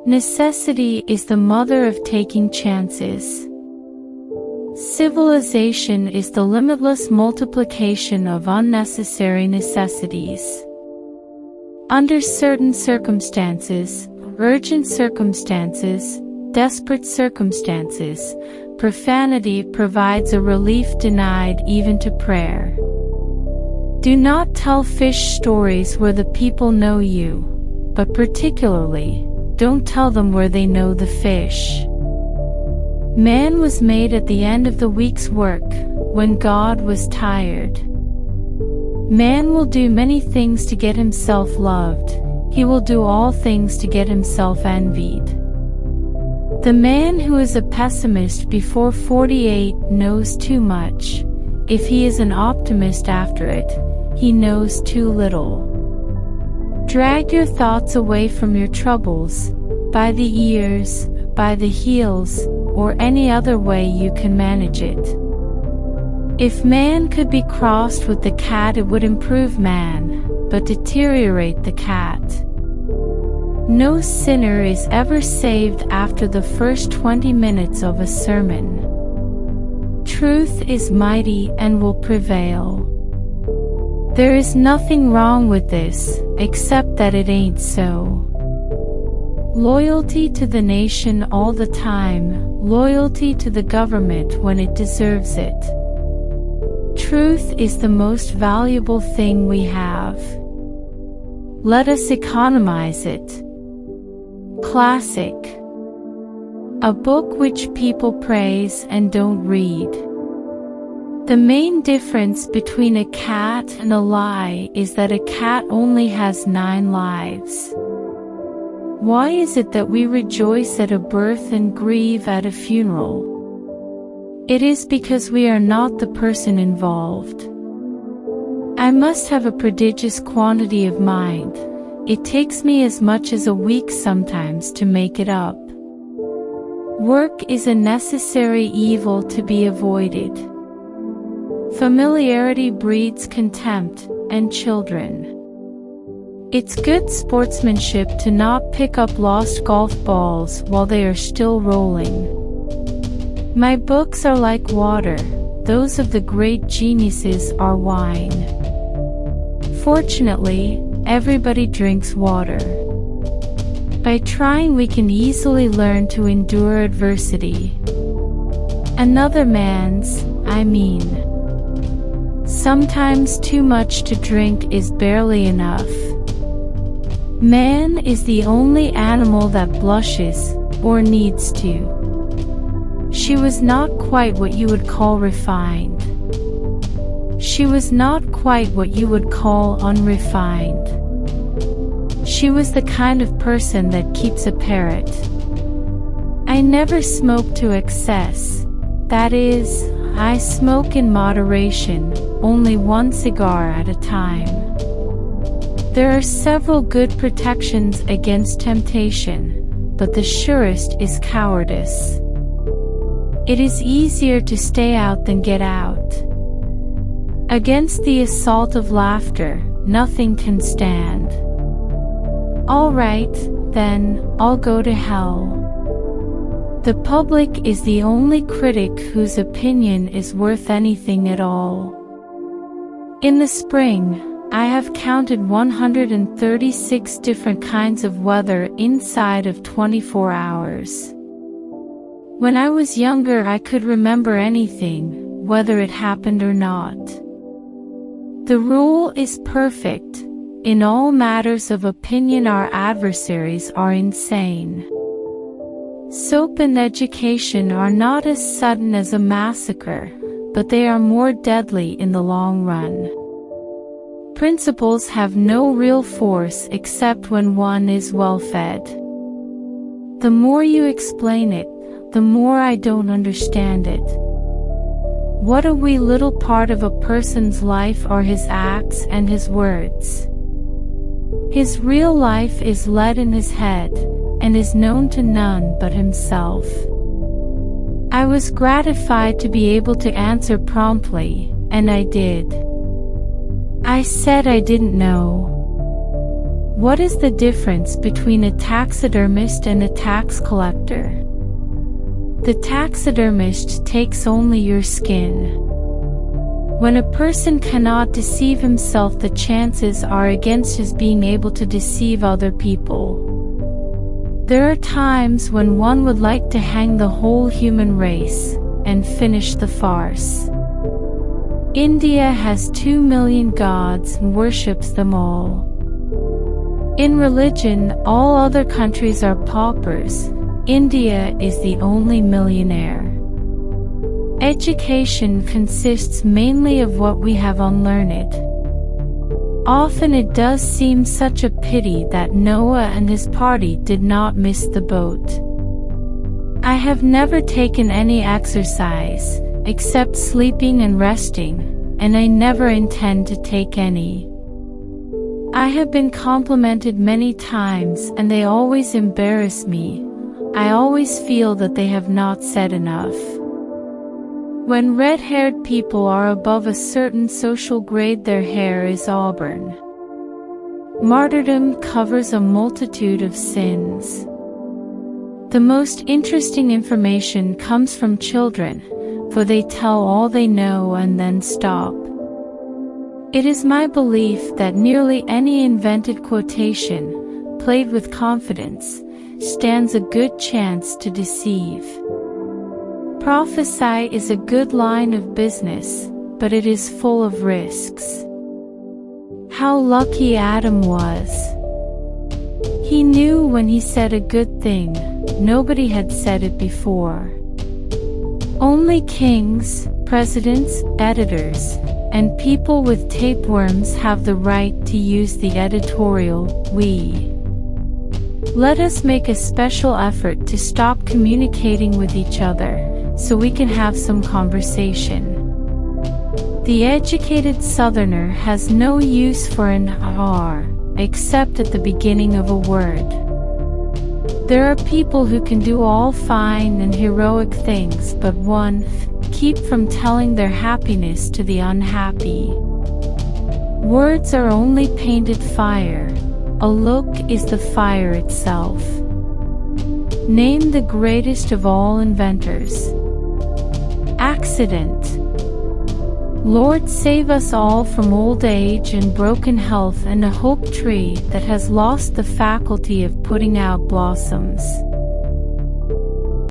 Necessity is the mother of taking chances. Civilization is the limitless multiplication of unnecessary necessities. Under certain circumstances, urgent circumstances, desperate circumstances, profanity provides a relief denied even to prayer. Do not tell fish stories where the people know you, but particularly, don't tell them where they know the fish. Man was made at the end of the week's work, when God was tired. Man will do many things to get himself loved. He will do all things to get himself envied. The man who is a pessimist before 48 knows too much. If he is an optimist after it, he knows too little. Drag your thoughts away from your troubles, by the ears, by the heels, or any other way you can manage it. If man could be crossed with the cat, it would improve man, but deteriorate the cat. No sinner is ever saved after the first 20 minutes of a sermon. Truth is mighty and will prevail. There is nothing wrong with this, except that it ain't so. Loyalty to the nation all the time, loyalty to the government when it deserves it. Truth is the most valuable thing we have. Let us economize it. Classic. A book which people praise and don't read. The main difference between a cat and a lie is that a cat only has 9 lives. Why is it that we rejoice at a birth and grieve at a funeral? It is because we are not the person involved. I must have a prodigious quantity of mind. It takes me as much as a week sometimes to make it up. Work is a necessary evil to be avoided. Familiarity breeds contempt, and children. It's good sportsmanship to not pick up lost golf balls while they are still rolling. My books are like water, those of the great geniuses are wine. Fortunately, everybody drinks water. By trying, we can easily learn to endure adversity. Another man's, sometimes too much to drink is barely enough. Man is the only animal that blushes, or needs to. She was not quite what you would call refined. She was not quite what you would call unrefined. She was the kind of person that keeps a parrot. I never smoke to excess. That is, I smoke in moderation, only 1 cigar at a time. There are several good protections against temptation, but the surest is cowardice. It is easier to stay out than get out. Against the assault of laughter, nothing can stand. All right, then, I'll go to hell. The public is the only critic whose opinion is worth anything at all. In the spring, I have counted 136 different kinds of weather inside of 24 hours. When I was younger, I could remember anything, whether it happened or not. The rule is perfect. In all matters of opinion, our adversaries are insane. Soap and education are not as sudden as a massacre, but they are more deadly in the long run. Principles have no real force except when one is well fed. The more you explain it, the more I don't understand it. What a wee little part of a person's life are his acts and his words. His real life is led in his head, and is known to none but himself. I was gratified to be able to answer promptly, and I did. I said I didn't know. What is the difference between a taxidermist and a tax collector? The taxidermist takes only your skin. When a person cannot deceive himself, the chances are against his being able to deceive other people. There are times when one would like to hang the whole human race and finish the farce. India has 2 million gods and worships them all. In religion, all other countries are paupers. India is the only millionaire. Education consists mainly of what we have unlearned. Often it does seem such a pity that Noah and his party did not miss the boat. I have never taken any exercise, except sleeping and resting, and I never intend to take any. I have been complimented many times and they always embarrass me. I always feel that they have not said enough. When red-haired people are above a certain social grade, their hair is auburn. Martyrdom covers a multitude of sins. The most interesting information comes from children, for they tell all they know and then stop. It is my belief that nearly any invented quotation, played with confidence, stands a good chance to deceive. Prophesy is a good line of business, but it is full of risks. How lucky Adam was! He knew when he said a good thing, nobody had said it before. Only kings, presidents, editors, and people with tapeworms have the right to use the editorial "we." Let us make a special effort to stop communicating with each other, so we can have some conversation. The educated Southerner has no use for an R, except at the beginning of a word. There are people who can do all fine and heroic things, but keep from telling their happiness to the unhappy. Words are only painted fire. A look is the fire itself. Name the greatest of all inventors. Accident. Lord, save us all from old age and broken health and a hope tree that has lost the faculty of putting out blossoms.